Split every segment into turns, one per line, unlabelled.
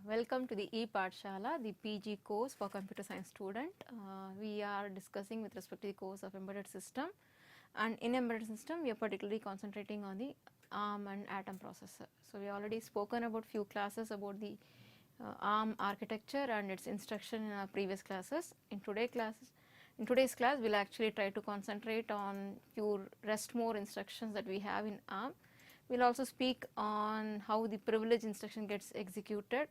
Welcome to the E-Pathshala, the PG course for computer science student. We are discussing with respect to the course of embedded system, and in embedded system we are particularly concentrating on the ARM and Atom processor. So, we already spoken about few classes about the ARM architecture and its instruction in our previous classes. In today's class we will actually try to concentrate on few rest more instructions that we have in ARM. We will also speak on how the privilege instruction gets executed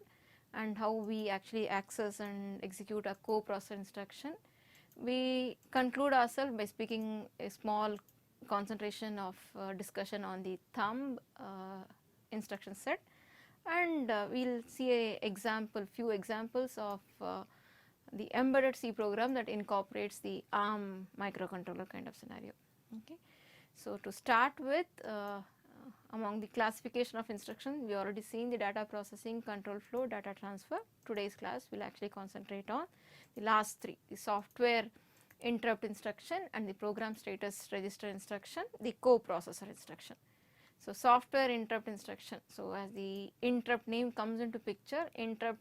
and how we actually access and execute a coprocessor instruction. We conclude ourselves by speaking a small concentration of discussion on the thumb instruction set, and we will see few examples of the embedded C program that incorporates the ARM microcontroller kind of scenario. Okay. So, to start with, among the classification of instruction, we already seen the data processing, control flow, data transfer. Today's class will actually concentrate on the last three, the software interrupt instruction and the program status register instruction, the coprocessor instruction. So, software interrupt instruction. So, as the interrupt name comes into picture, interrupt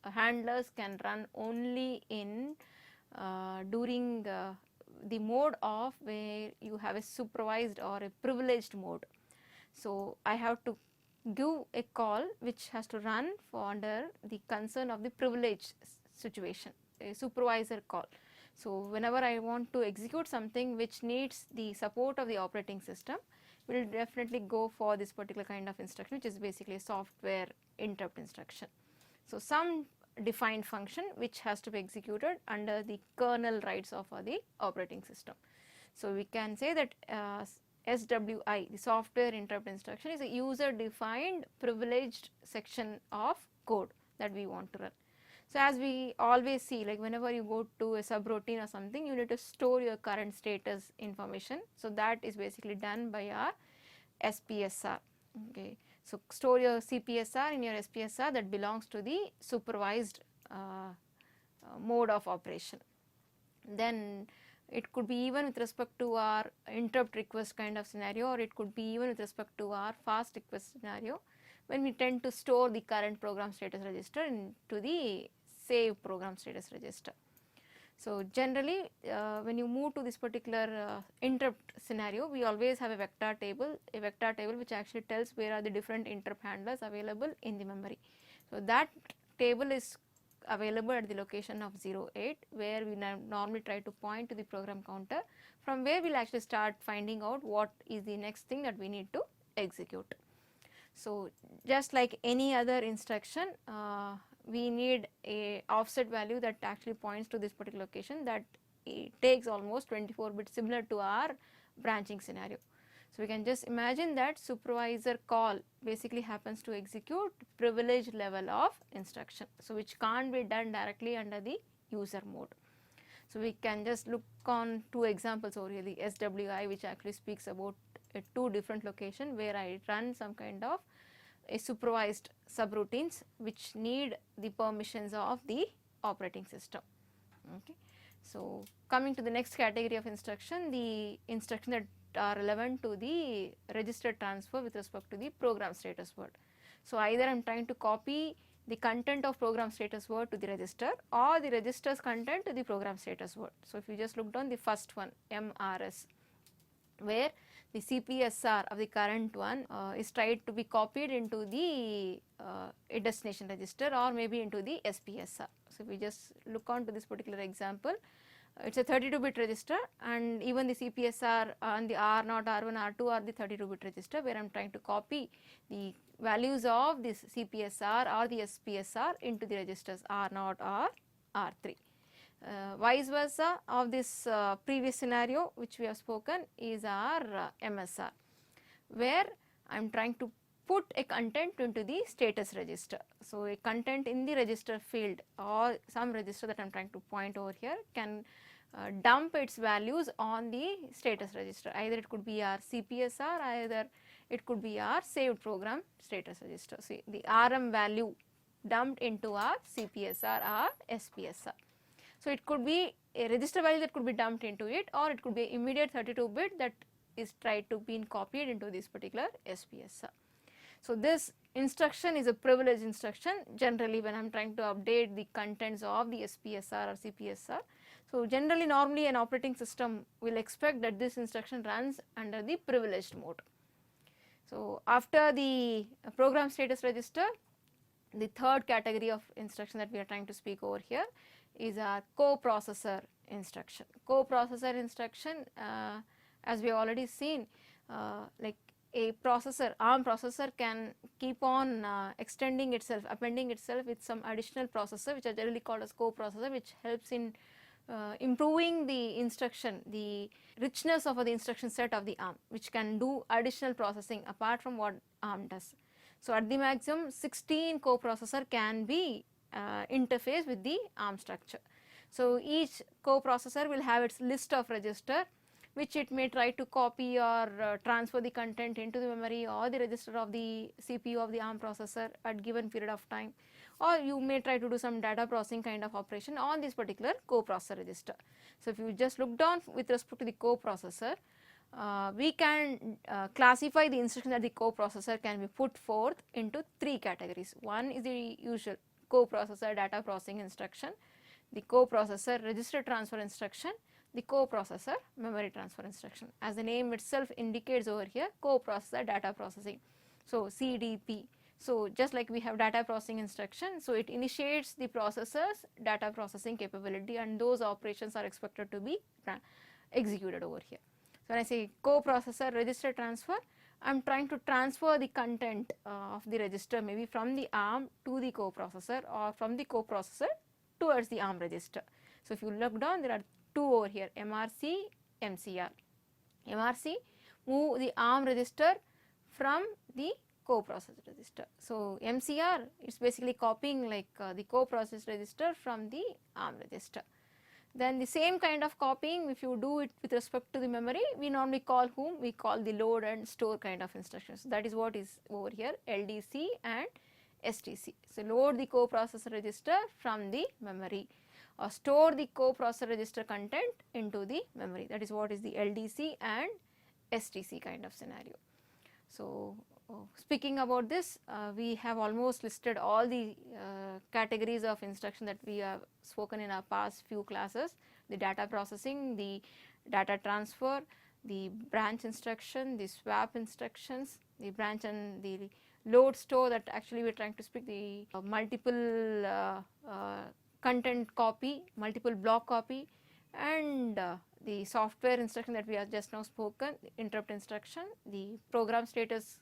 handlers can run only in during the mode of where you have a supervised or a privileged mode. So, I have to give a call which has to run for under the concern of the privileged situation, a supervisor call. So, whenever I want to execute something which needs the support of the operating system, we will definitely go for this particular kind of instruction, which is basically a software interrupt instruction. So, some defined function which has to be executed under the kernel rights of the operating system. So, we can say that SWI, the software interrupt instruction, is a user defined privileged section of code that we want to run. So, as we always see, like whenever you go to a subroutine or something, you need to store your current status information. So, that is basically done by our SPSR. Okay. So, store your CPSR in your SPSR that belongs to the supervised mode of operation. Then it could be even with respect to our interrupt request kind of scenario, or it could be even with respect to our fast request scenario, when we tend to store the current program status register into the save program status register. So, generally when you move to this particular interrupt scenario, we always have a vector table which actually tells where are the different interrupt handlers available in the memory. So, that table is available at the location of 08, where we normally try to point to the program counter, from where we will actually start finding out what is the next thing that we need to execute. So, just like any other instruction, we need a offset value that actually points to this particular location, that it takes almost 24 bits, similar to our branching scenario. So, we can just imagine that supervisor call basically happens to execute privileged level of instruction. So, which can't be done directly under the user mode. So, we can just look on two examples over here, the SWI, which actually speaks about two different locations where I run some kind of a supervised subroutines which need the permissions of the operating system. Okay. So, coming to the next category of instruction, the instruction that are relevant to the register transfer with respect to the program status word. So, either I am trying to copy the content of program status word to the register, or the register's content to the program status word. So, if you just look down the first one, MRS, where the CPSR of the current one is tried to be copied into the a destination register, or maybe into the SPSR. So, if we just look on to this particular example, it is a 32-bit register, and even the CPSR on the R0, R1, R2 are the 32-bit register, where I am trying to copy the values of this CPSR or the SPSR into the registers R0 or R3. Vice versa of this previous scenario which we have spoken is our MSR, where I am trying to put a content into the status register. So, a content in the register field or some register that I am trying to point over here can dump its values on the status register. Either it could be our CPSR, either it could be our saved program status register. See, the RM value dumped into our CPSR or SPSR. So, it could be a register value that could be dumped into it, or it could be immediate 32-bit that is tried to be copied into this particular SPSR. So, this instruction is a privileged instruction generally when I am trying to update the contents of the SPSR or CPSR. So, generally normally an operating system will expect that this instruction runs under the privileged mode. So, after the program status register, the third category of instruction that we are trying to speak over here is a coprocessor instruction. Coprocessor instruction, as we have already seen, like a processor, ARM processor can keep on extending itself, appending itself with some additional processor which are generally called as coprocessor, which helps in improving the instruction, the richness of the instruction set of the ARM, which can do additional processing apart from what ARM does. So, at the maximum 16 coprocessor can be interfaced with the ARM structure. So, each coprocessor will have its list of register which it may try to copy or transfer the content into the memory or the register of the CPU of the ARM processor at given period of time, or you may try to do some data processing kind of operation on this particular coprocessor register. So, if you just look down with respect to the coprocessor, we can classify the instruction that the coprocessor can be put forth into three categories. One is the usual coprocessor data processing instruction, the coprocessor register transfer instruction, the coprocessor memory transfer instruction. As the name itself indicates over here, coprocessor data processing. So, CDP. So, just like we have data processing instruction, so it initiates the processor's data processing capability and those operations are expected to be executed over here. So, when I say coprocessor register transfer, I am trying to transfer the content of the register maybe from the ARM to the coprocessor or from the coprocessor towards the ARM register. So, if you look down, there are two over here, MRC, MCR. MRC move the ARM register from the coprocessor register. So, MCR is basically copying like the coprocessor register from the ARM register. Then the same kind of copying, if you do it with respect to the memory, we normally call whom? We call the load and store kind of instructions. That is what is over here, LDC and STC. So, load the coprocessor register from the memory or store the coprocessor register content into the memory. That is what is the LDC and STC kind of scenario. So, speaking about this, we have almost listed all the categories of instruction that we have spoken in our past few classes: the data processing, the data transfer, the branch instruction, the swap instructions, the branch and the load store, that actually we are trying to speak the multiple content copy, multiple block copy, and the software instruction that we have just now spoken, interrupt instruction, the program status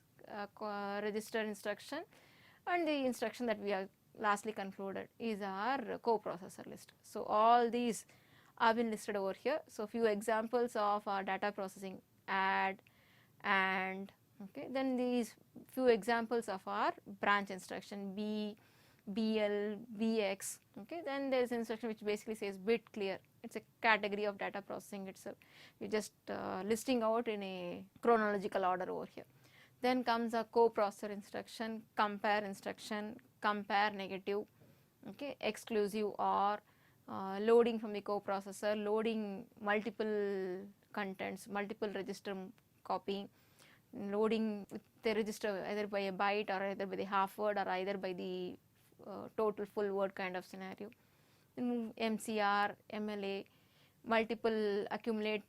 register instruction, and the instruction that we have lastly concluded is our coprocessor list. So, all these have been listed over here. So, few examples of our data processing: add, and, okay. Then these few examples of our branch instruction: B, BL, BX, okay. Then there is instruction which basically says bit clear. It is a category of data processing itself. We are just listing out in a chronological order over here. Then comes a coprocessor instruction, compare instruction, compare negative, okay, exclusive or loading from the coprocessor, loading multiple contents, multiple register copying, loading with the register either by a byte or either by the half word or either by the total full word kind of scenario. Then MCR, MLA, multiple accumulate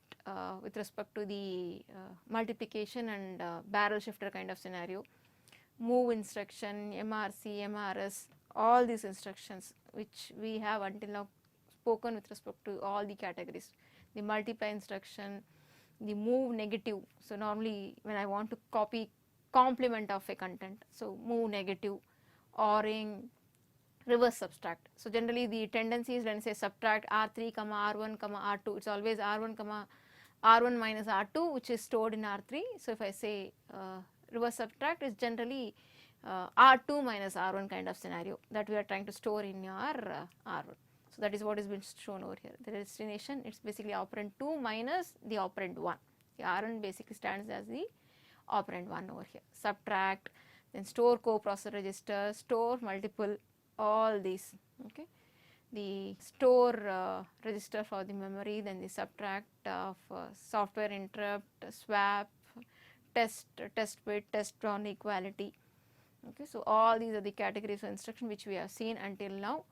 with respect to the multiplication and barrel shifter kind of scenario, move instruction, MRC, MRS, all these instructions which we have until now spoken with respect to all the categories. The multiply instruction, the move negative. So, normally when I want to copy complement of a content, so move negative, ORing, reverse subtract. So, generally the tendency is when I say subtract R3, R1, R2, it is always R1, R1 minus R2 which is stored in R3. So, if I say reverse subtract is generally R2 minus R1 kind of scenario that we are trying to store in your R1. So, that is what is been shown over here. The destination, it is basically operand 2 minus the operand 1. The R1 basically stands as the operand 1 over here. Subtract, then store coprocessor register, store multiple, all these, okay. The store register for the memory, then the subtract of software interrupt, swap, test bit, test on equality, Okay, so all these are the categories of instruction which we have seen until now.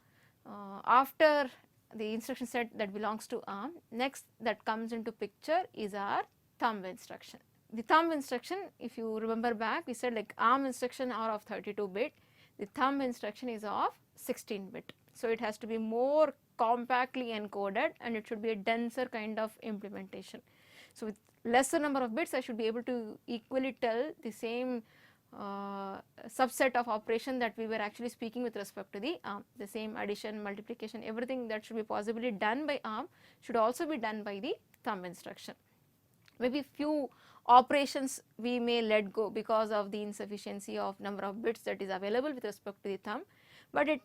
After the instruction set that belongs to ARM, next that comes into picture is our thumb instruction. The thumb instruction, if you remember back, we said like ARM instruction are of 32-bit, the thumb instruction is of 16-bit. So it has to be more compactly encoded and it should be a denser kind of implementation. So with lesser number of bits I should be able to equally tell the same subset of operation that we were actually speaking with respect to the ARM. The same addition, multiplication, everything that should be possibly done by ARM should also be done by the thumb instruction. Maybe few operations we may let go because of the insufficiency of number of bits that is available with respect to the thumb, but it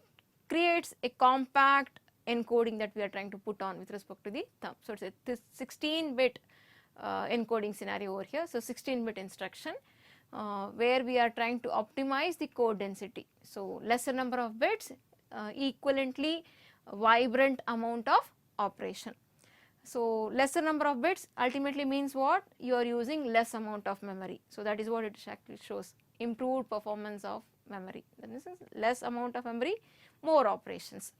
creates a compact encoding that we are trying to put on with respect to the thumb. So it is a 16-bit encoding scenario over here. So 16-bit instruction where we are trying to optimize the code density. So lesser number of bits, equivalently vibrant amount of operation. So lesser number of bits ultimately means what? You are using less amount of memory. So that is what it actually shows, improved performance of memory. That is less amount of memory, more operations.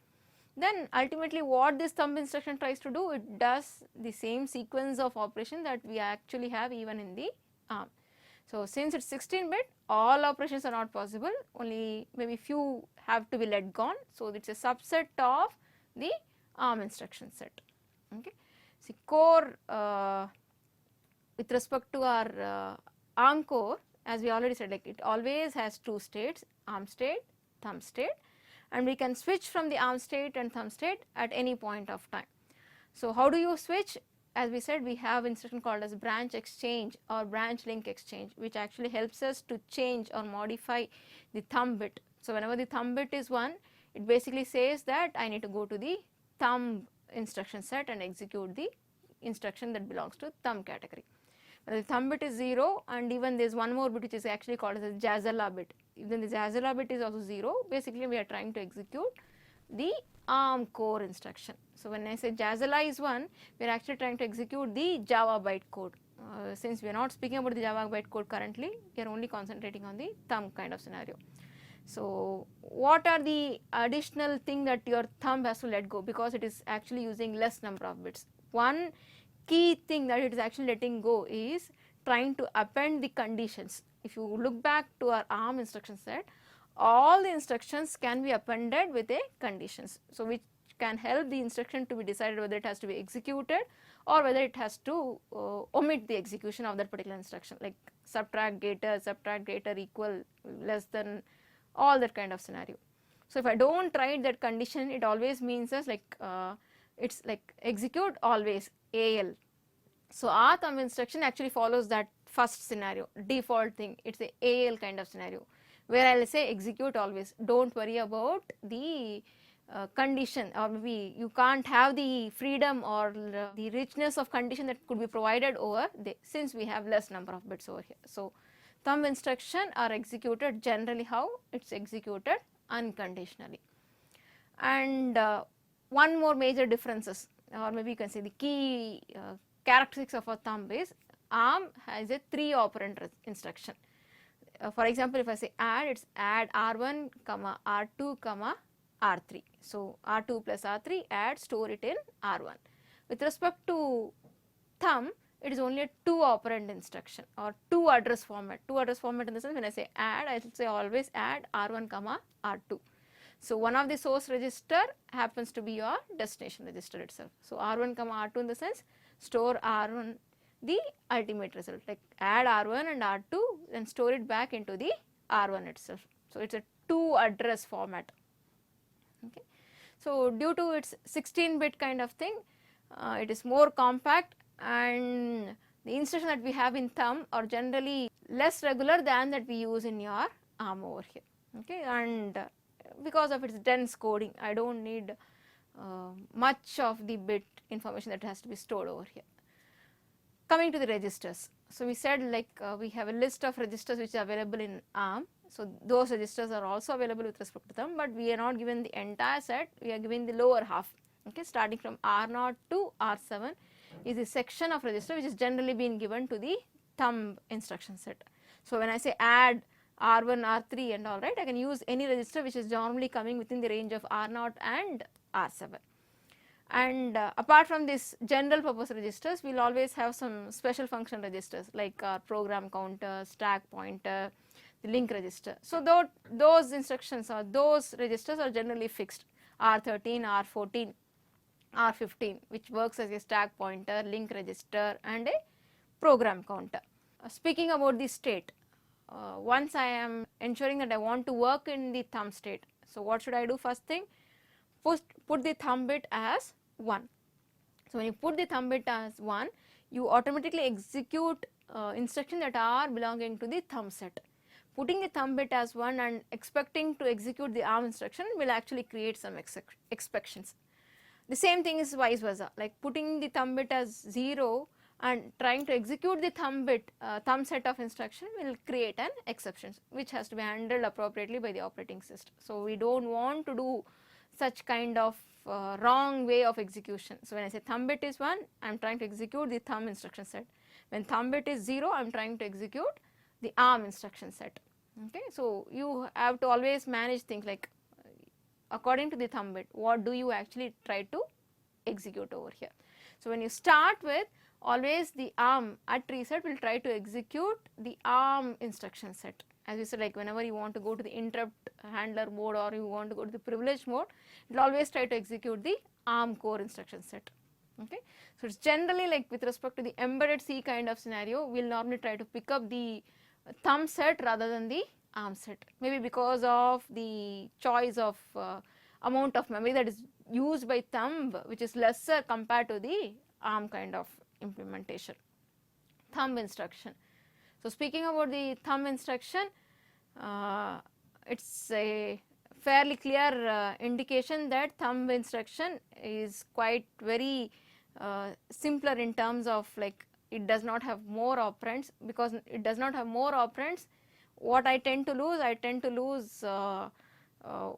Then ultimately what this thumb instruction tries to do, it does the same sequence of operation that we actually have even in the ARM. So since it is 16-bit, all operations are not possible, only maybe few have to be let gone. So it is a subset of the ARM instruction set. Okay. See, core with respect to our ARM core, as we already said, like it always has two states, ARM state, thumb state, and we can switch from the ARM state and thumb state at any point of time. So how do you switch? As we said, we have instruction called as branch exchange or branch link exchange, which actually helps us to change or modify the thumb bit. So whenever the thumb bit is 1, it basically says that I need to go to the thumb instruction set and execute the instruction that belongs to thumb category. When the thumb bit is 0, and even there is one more bit which is actually called as a Jazala bit. Even the Jazala bit is also 0, basically we are trying to execute the ARM core instruction. So when I say Jazala is 1, we are actually trying to execute the Java bytecode. Since we are not speaking about the Java bytecode currently, we are only concentrating on the thumb kind of scenario. So what are the additional thing that your thumb has to let go, because it is actually using less number of bits. One key thing that it is actually letting go is trying to append the conditions. If you look back to our ARM instruction set, all the instructions can be appended with a conditions. So which can help the instruction to be decided whether it has to be executed or whether it has to omit the execution of that particular instruction, like subtract greater, equal, less than, all that kind of scenario. So if I do not write that condition, it always means as like it is like execute always AL. So our thumb instruction actually follows that first scenario, default thing, it is a AL kind of scenario, where I will say execute always, do not worry about the condition, or maybe you can't have the freedom or the richness of condition that could be provided over since we have less number of bits over here. So thumb instruction are executed generally how? It is executed unconditionally. And one more major differences, or maybe you can say the key characteristics of a thumb is ARM has a 3 operand instruction. For example, if I say add, it is add R1, R2, R3. So R2 plus R3, add, store it in R1. With respect to thumb, it is only a 2 operand instruction or 2 address format. 2 address format in the sense, when I say add, I will say always add R1, R2. So one of the source register happens to be your destination register itself. So R1, R2 in the sense, store R1 the ultimate result, like add R1 and R2 and store it back into the R1 itself. So it is a 2 address format. Okay. So due to its 16-bit kind of thing, it is more compact, and the instruction that we have in thumb are generally less regular than that we use in your ARM over here. Okay. And because of its dense coding, I do not need much of the bit information that has to be stored over here. Coming to the registers. So we said like we have a list of registers which are available in ARM. So those registers are also available with respect to them, but we are not given the entire set, we are given the lower half. Okay, starting from R0 to R7 is a section of register which is generally being given to the thumb instruction set. So when I say add R1, R3 and all, right. I can use any register which is normally coming within the range of R0 and R7. And apart from this general purpose registers, we will always have some special function registers like our program counter, stack pointer, the link register. So, those instructions or those registers are generally fixed, R13, R14, R15, which works as a stack pointer, link register and a program counter. Speaking about the state, once I am ensuring that I want to work in the thumb state, so what should I do? First thing, put the thumb bit as 1. So, when you put the thumb bit as 1, you automatically execute instructions that are belonging to the thumb set. Putting the thumb bit as 1 and expecting to execute the ARM instruction will actually create some exceptions. The same thing is vice versa, like putting the thumb bit as 0 and trying to execute the thumb set of instruction will create an exception which has to be handled appropriately by the operating system. So, we do not want to do such kind of wrong way of execution. So, when I say thumb bit is 1, I am trying to execute the thumb instruction set. When thumb bit is 0, I am trying to execute the ARM instruction set. Okay. So, you have to always manage things like according to the thumb bit, what do you actually try to execute over here. So, when you start with, always the ARM at reset will try to execute the ARM instruction set. As we said, like whenever you want to go to the interrupt handler mode or you want to go to the privilege mode, it will always try to execute the ARM core instruction set. Okay. So, it is generally like with respect to the embedded C kind of scenario, we will normally try to pick up the thumb set rather than the ARM set, maybe because of the choice of amount of memory that is used by thumb, which is lesser compared to the ARM kind of implementation. Thumb instruction. So, speaking about the thumb instruction, it is a fairly clear indication that thumb instruction is quite very simpler in terms of like it does not have more operands. Because it does not have more operands, what I tend to lose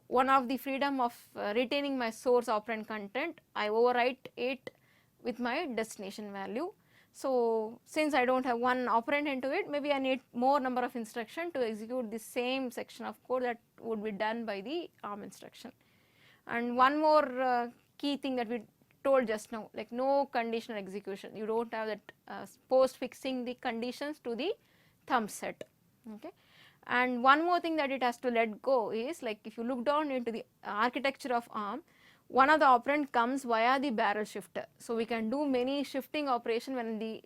one of the freedom of retaining my source operand content. I overwrite it with my destination value. So, since I do not have one operand into it, maybe I need more number of instruction to execute the same section of code that would be done by the ARM instruction. And one more key thing that we told just now, like no conditional execution, you do not have that post fixing the conditions to the thumb set. Okay. And one more thing that it has to let go is, like if you look down into the architecture of ARM, one of the operand comes via the barrel shifter. So, we can do many shifting operation when the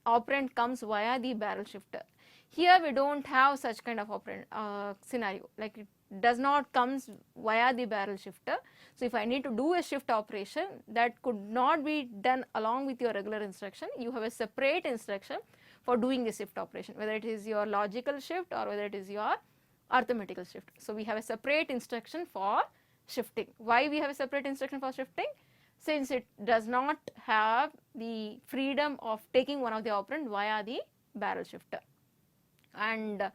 operand comes via the barrel shifter. Here we do not have such kind of operand scenario, like it does not comes via the barrel shifter. So, if I need to do a shift operation, that could not be done along with your regular instruction. You have a separate instruction for doing the shift operation, whether it is your logical shift or whether it is your arithmetical shift. So, we have a separate instruction for shifting. Why we have a separate instruction for shifting? Since it does not have the freedom of taking one of the operand via the barrel shifter. And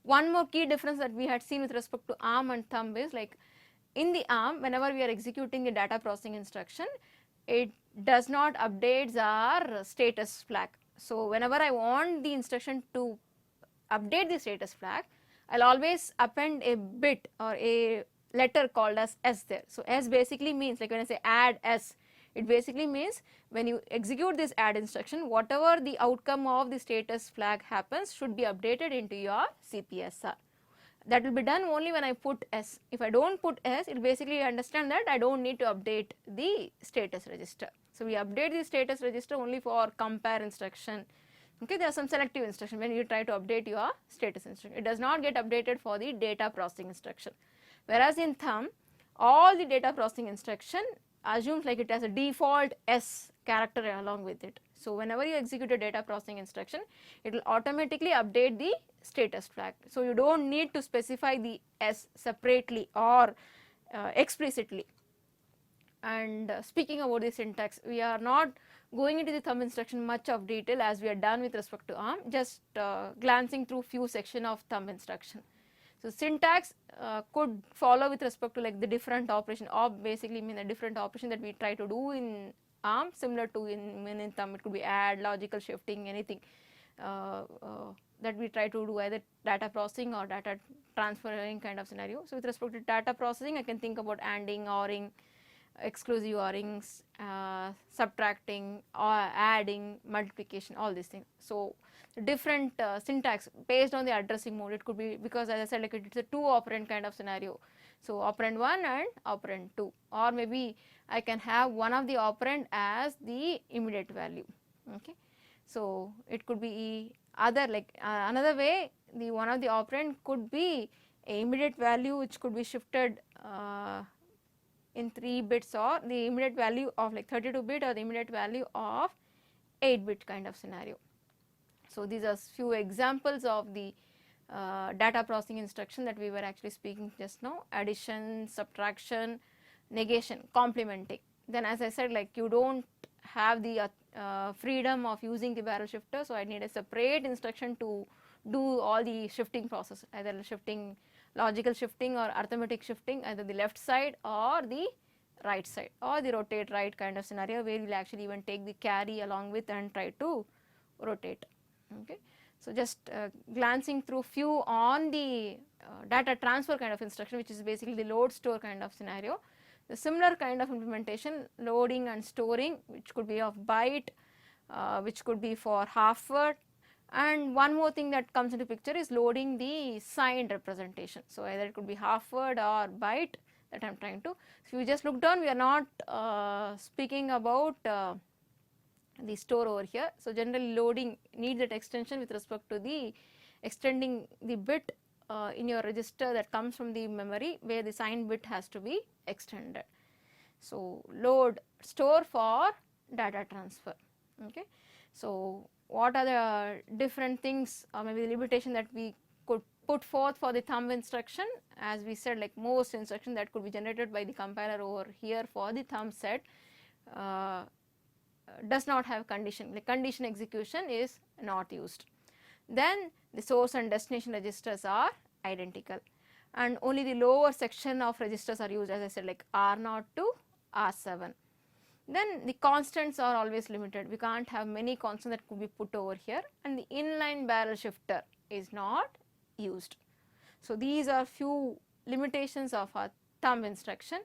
one more key difference that we had seen with respect to ARM and thumb is, like in the ARM, whenever we are executing the data processing instruction, it does not updates our status flag. So, whenever I want the instruction to update the status flag, I will always append a bit or a letter called as S there. So, S basically means, like when I say add S, it basically means when you execute this add instruction, whatever the outcome of the status flag happens should be updated into your CPSR. That will be done only when I put S. If I do not put S, it will basically understand that I do not need to update the status register. So, we update the status register only for compare instruction. Okay, there are some selective instruction when you try to update your status instruction. It does not get updated for the data processing instruction. Whereas in thumb, all the data processing instruction assumes like it has a default S character along with it. So, whenever you execute a data processing instruction, it will automatically update the status flag. So, you do not need to specify the S separately or explicitly. And speaking about the syntax, we are not going into the thumb instruction much of detail as we are done with respect to ARM, just glancing through few section of thumb instruction. So, syntax could follow with respect to like the different operation. Op basically mean the different operation that we try to do in ARM, similar to in thumb. It could be add, logical shifting, anything. that we try to do either data processing or data transferring kind of scenario. So with respect to data processing, I can think about ANDing, ORing, exclusive ORings, subtracting or adding, multiplication, all these things. So different syntax based on the addressing mode. It could be, because as I said, like it's a 2 operand kind of scenario. So operand 1 and operand 2, or maybe I can have one of the operand as the immediate value. Okay. So it could be other, like another way, the one of the operand could be a immediate value which could be shifted in 3 bits, or the immediate value of like 32 bit, or the immediate value of 8 bit kind of scenario. So these are few examples of the data processing instruction that we were actually speaking just now: addition, subtraction, negation, complementing. Then as I said, like you don't have the freedom of using the barrel shifter, so I need a separate instruction to do all the shifting process, either shifting, logical shifting or arithmetic shifting, either the left side or the right side, or the rotate right kind of scenario, where we will actually even take the carry along with and try to rotate. Okay. So just glancing through few on the data transfer kind of instruction, which is basically the load store kind of scenario. The similar kind of implementation, loading and storing, which could be of byte, which could be for half word, and one more thing that comes into picture is loading the signed representation. So either it could be half word or byte that I am trying to. So if you just look down, we are not speaking about the store over here. So generally loading needs that extension with respect to the extending the bit in your register that comes from the memory, where the signed bit has to be extended. So load store for data transfer. Okay. So what are the different things, or maybe the limitation that we could put forth for the thumb instruction? As we said, like most instruction that could be generated by the compiler over here for the thumb set does not have condition. The condition execution is not used. Then the source and destination registers are identical, and only the lower section of registers are used, as I said, like R0 to R7. Then the constants are always limited. We can't have many constants that could be put over here, and the inline barrel shifter is not used. So these are few limitations of our thumb instruction.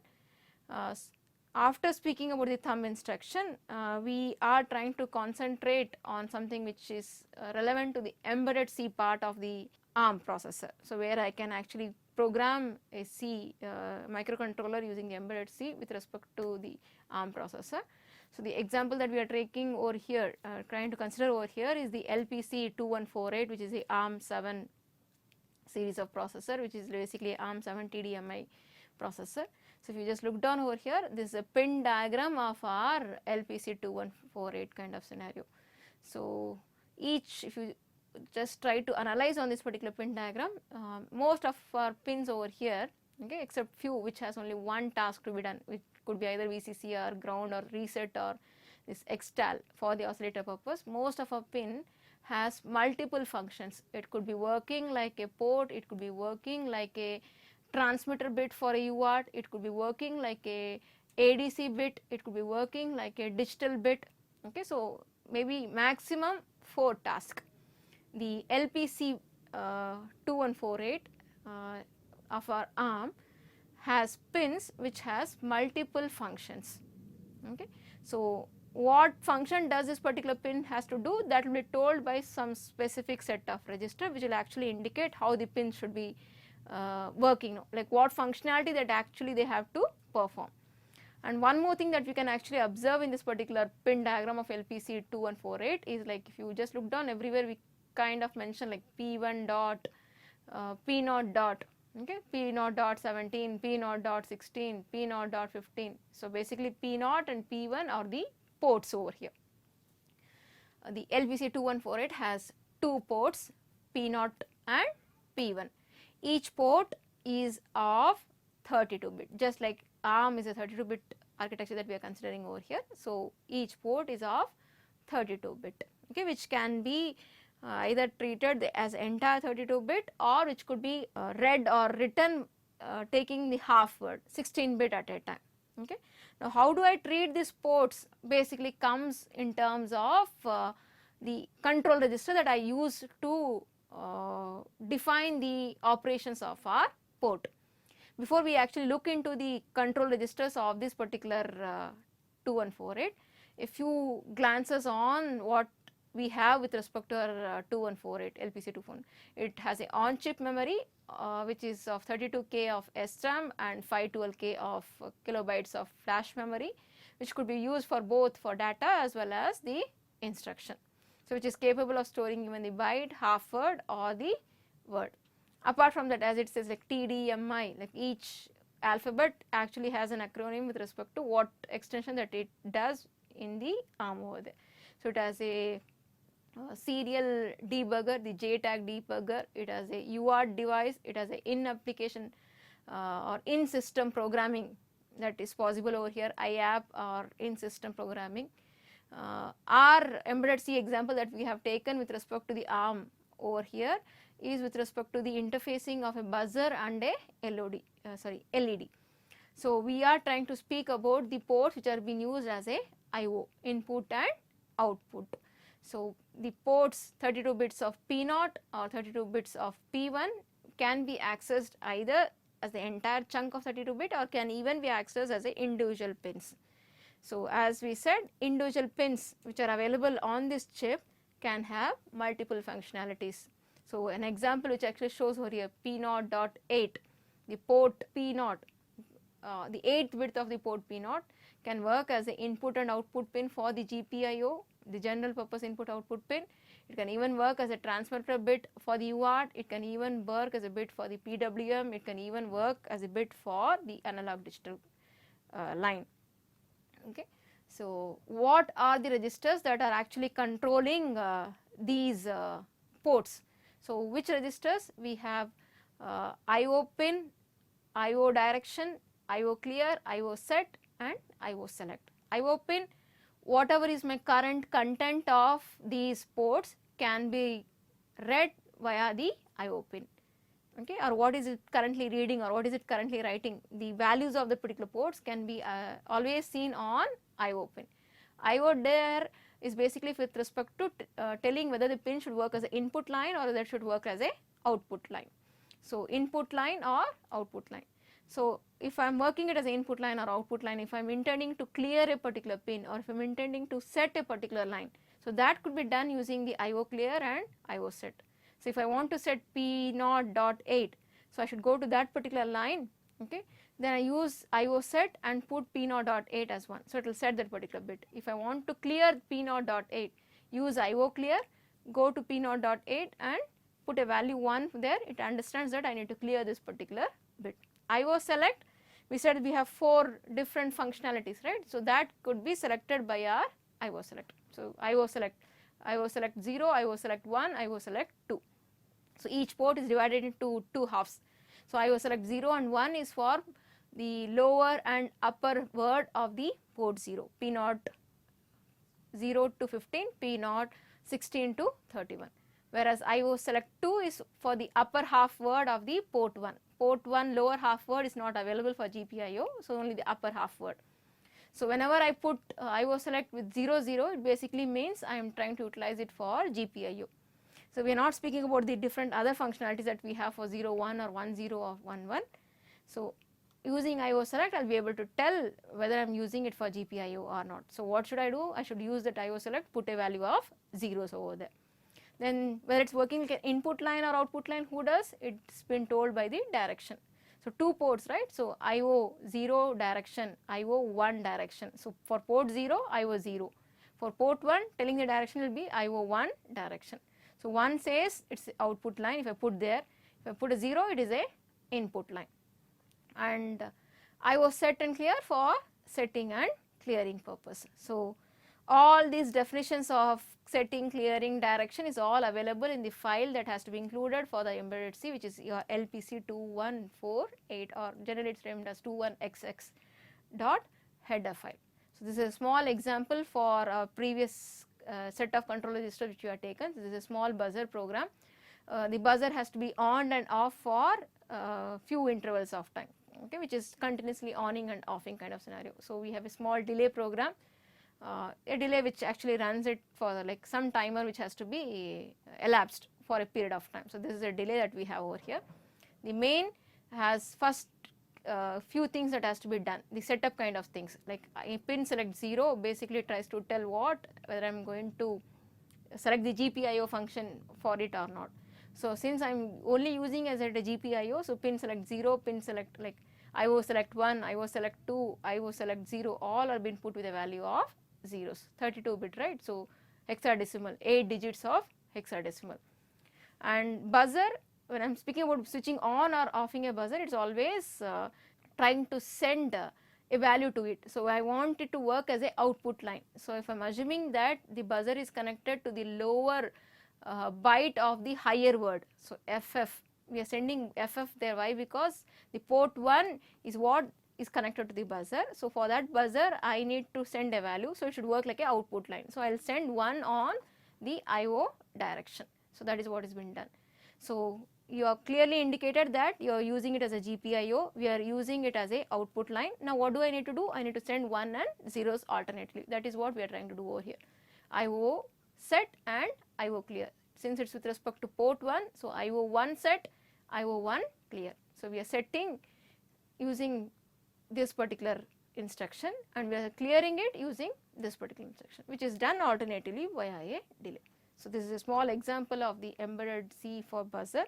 After speaking about the thumb instruction, we are trying to concentrate on something which is relevant to the embedded C part of the ARM processor. So where I can actually program a C microcontroller using the embedded C with respect to the ARM processor. So the example that we are taking over here, trying to consider over here, is the LPC2148, which is the ARM 7 series of processor, which is basically ARM 7 TDMI processor. So if you just look down over here, this is a pin diagram of our LPC2148 kind of scenario. So each, if you just try to analyze on this particular pin diagram, most of our pins over here, okay, except few which has only one task to be done, which could be either VCC or ground or reset or this extal for the oscillator purpose. Most of our pin has multiple functions. It could be working like a port, it could be working like a transmitter bit for a UART, it could be working like a ADC bit, it could be working like a digital bit. Okay, so maybe maximum 4 tasks. The LPC 2148 of our ARM has pins which has multiple functions. Okay, so what function does this particular pin has to do, that will be told by some specific set of register, which will actually indicate how the pin should be working, like what functionality that actually they have to perform. And one more thing that we can actually observe in this particular pin diagram of LPC2148 is, like if you just look down, everywhere we kind of mention like P1 dot, P0 dot, okay, P0 dot 17, P0 dot 16, P0 dot 15. So basically P0 and P1 are the ports over here. The LPC2148 has 2 ports, P0 and P1. Each port is of 32 bit, just like ARM is a 32 bit architecture that we are considering over here. So each port is of 32 bit, okay, which can be either treated as entire 32 bit, or which could be read or written taking the half word 16 bit at a time. Okay. Now how do I treat these ports basically comes in terms of the control register that I use to define the operations of our port. Before we actually look into the control registers of this particular 2148, a few glances on what we have with respect to our 2148 LPC2 It has a on-chip memory which is of 32K of SRAM and 512K of kilobytes of flash memory, which could be used for both for data as well as the instruction. So, which is capable of storing even the byte, half word or the word. Apart from that, as it says like TDMI, like each alphabet actually has an acronym with respect to what extension that it does in the ARM over there. So, it has a serial debugger, the JTAG debugger, it has a UART device, it has a in-application or in-system programming that is possible over here, IAP or in-system programming. Our embedded C example that we have taken with respect to the ARM over here is with respect to the interfacing of a buzzer and a LED. So, we are trying to speak about the ports which are being used as a I/O, input and output. So, the ports 32 bits of P0 or 32 bits of P1 can be accessed either as the entire chunk of 32 bit or can even be accessed as a individual pins. So, as we said, individual pins which are available on this chip can have multiple functionalities. So, an example which actually shows over here P0.8, the port P0, the 8th bit of the port P0 can work as the input and output pin for the GPIO, the general purpose input output pin. It can even work as a transmitter bit for the UART, it can even work as a bit for the PWM, it can even work as a bit for the analog digital line. Okay. So, what are the registers that are actually controlling these ports? So, which registers? We have IO pin, IO direction, IO clear, IO set and IO select. IO pin, whatever is my current content of these ports can be read via the IO pin, okay, or what is it currently reading or what is it currently writing. The values of the particular ports can be always seen on IO pin. IO there is basically with respect to telling whether the pin should work as an input line or whether it should work as a output line. So, input line or output line. So, if I am working it as an input line or output line, if I am intending to clear a particular pin or if I am intending to set a particular line, so that could be done using the IO clear and IO set. So, if I want to set P0.8, so I should go to that particular line, okay, then I use IO set and put P0.8 as 1. So, it will set that particular bit. If I want to clear P0.8, use IO clear, go to P0.8 and put a value 1 there, it understands that I need to clear this particular bit. IO select, we said we have 4 different functionalities, right. So, that could be selected by our IO select. So, IO select 0, IO select 1, IO select 2. So, each port is divided into 2 halves. So, IO select 0 and 1 is for the lower and upper word of the port 0, P0 0 to 15, P0 16 to 31. Whereas, IO select 2 is for the upper half word of the port 1. Port 1 lower half word is not available for GPIO, so only the upper half word. So, whenever I put IO select with 0 0, it basically means I am trying to utilize it for GPIO. So, we are not speaking about the different other functionalities that we have for 0 1 or 1 0 or 1 1. So, using IO select I will be able to tell whether I am using it for GPIO or not. So, what should I do? I should use that IO select, put a value of zeros over there. Then whether it is working like an input line or output line, who does? It has been told by the direction. So, 2 ports, right. So, IO 0 direction, IO 1 direction. So, for port 0, IO 0. For port 1, telling the direction will be IO 1 direction. So, 1 says it is output line, if I put there, if I put a 0, it is a input line. And IO set and clear for setting and clearing purpose. So, all these definitions of setting, clearing, direction is all available in the file that has to be included for the embedded C, which is your LPC2148 or generally it is named as 21xx dot header file. So, this is a small example for a previous set of control registers which you have taken. This is a small buzzer program. The buzzer has to be on and off for few intervals of time, okay, which is continuously onning and offing kind of scenario. So, we have a small delay program. A delay which actually runs it for like some timer which has to be elapsed for a period of time. So, this is a delay that we have over here. The main has first few things that has to be done, the setup kind of things, like pin select 0 basically tries to tell whether I am going to select the GPIO function for it or not. So, since I am only using as a GPIO, so pin select 0, pin select like IO select 1, IO select 2, IO select 0, all are being put with a value of zeros, 32-bit, right. So, hexadecimal, 8 digits of hexadecimal. And buzzer, when I am speaking about switching on or offing a buzzer, it is always trying to send a value to it. So, I want it to work as a output line. So, if I am assuming that the buzzer is connected to the lower byte of the higher word, so FF, we are sending FF there. Why? Because the port 1 is what is connected to the buzzer. So, for that buzzer I need to send a value. So, it should work like a output line. So, I will send 1 on the IO direction. So, that is what is been done. So, you have clearly indicated that you are using it as a GPIO, we are using it as a output line. Now, what do I need to do? I need to send 1 and zeros alternately. That is what we are trying to do over here. IO set and IO clear. Since it is with respect to port 1, so IO 1 set, IO 1 clear. So, we are setting using this particular instruction and we are clearing it using this particular instruction, which is done alternatively via a delay. So, this is a small example of the embedded C for buzzer.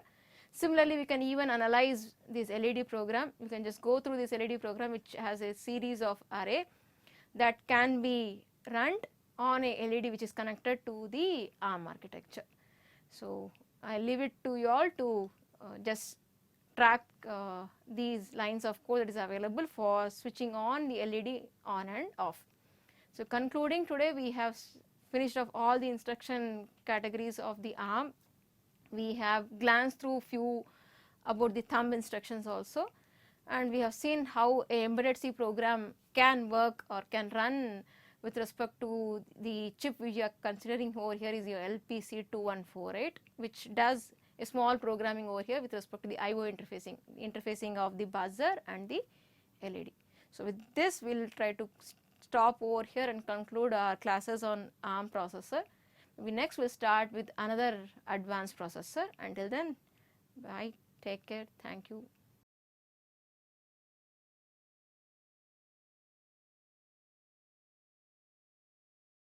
Similarly, we can even analyze this LED program. You can just go through this LED program, which has a series of array that can be run on a LED which is connected to the ARM architecture. So, I leave it to you all to just track these lines of code that is available for switching on the LED on and off. So, concluding today, we have finished off all the instruction categories of the ARM. We have glanced through few about the thumb instructions also, and we have seen how a embedded C program can work or can run with respect to the chip which you are considering over here is your LPC2148, which does a small programming over here with respect to the IO interfacing of the buzzer and the LED. So, with this we will try to stop over here and conclude our classes on ARM processor. We next will start with another advanced processor. Until then, bye, take care, thank you.